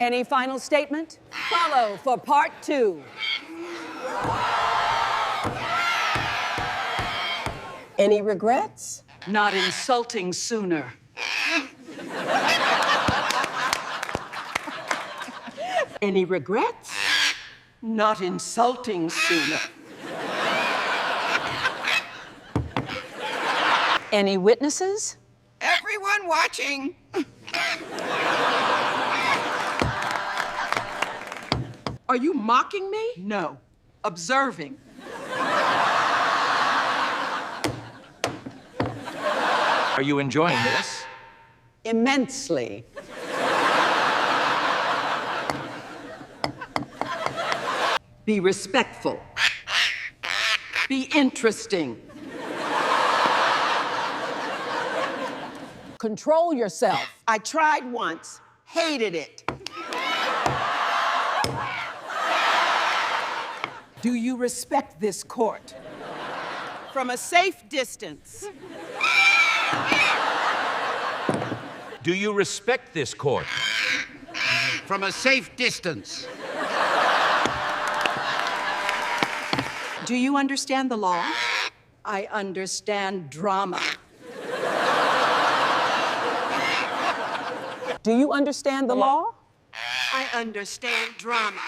Any final statement? Follow for part 2. Any regrets? Not insulting sooner. Any regrets? Not insulting sooner. Any witnesses? Everyone watching. Are you mocking me? No. Observing. Are you enjoying this? Immensely. Be respectful. Be interesting. Control yourself. I tried once, hated it. Do you respect this court? From a safe distance. Do you respect this court? From a safe distance. Do you understand the law? I understand drama. Do you understand the law? I understand drama.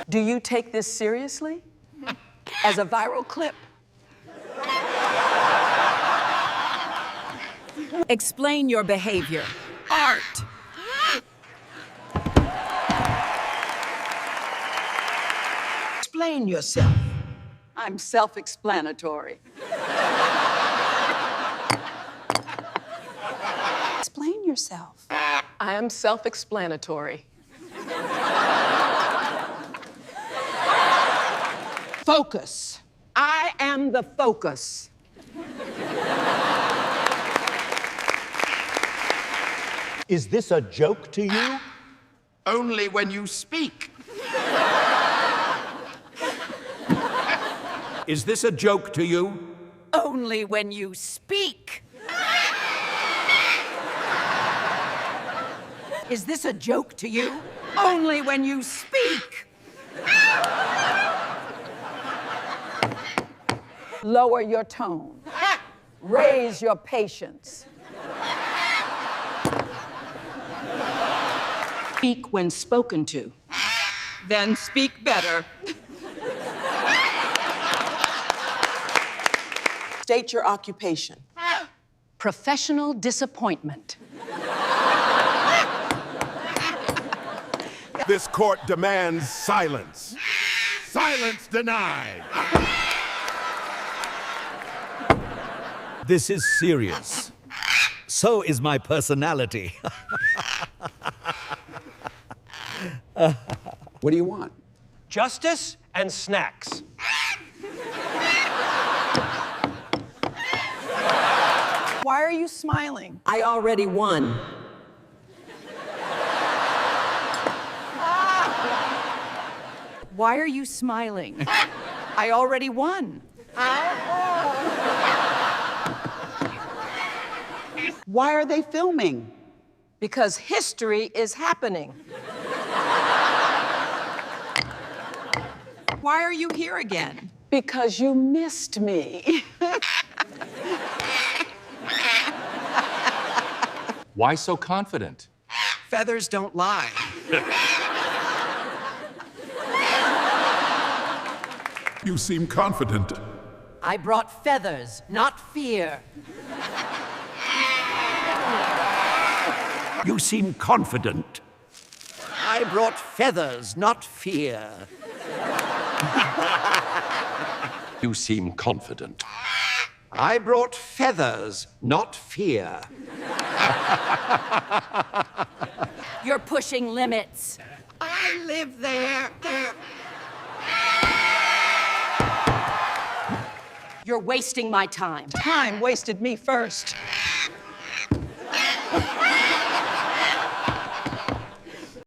Do you take this seriously? As a viral clip? Explain your behavior. Art. Explain yourself. I'm self-explanatory. Explain yourself. I am self-explanatory. Focus. I am the focus. Is this a joke to you? Only when you speak. Is this a joke to you? Only when you speak. Is this a joke to you? Only when you speak. Lower your tone. Raise your patience. Speak when spoken to. Then speak better. State your occupation. Professional disappointment. This court demands silence. Silence denied. This is serious. So is my personality. What do you want? Justice and snacks. Why are you smiling? I already won. Why are you smiling? I already won. Why are they filming? Because history is happening. Why are you here again? Because you missed me. Why so confident? Feathers don't lie. You seem confident. I brought feathers, not fear. You seem confident. I brought feathers, not fear. You seem confident. I brought feathers, not fear. You're pushing limits. I live there. You're wasting my time. Time wasted me first.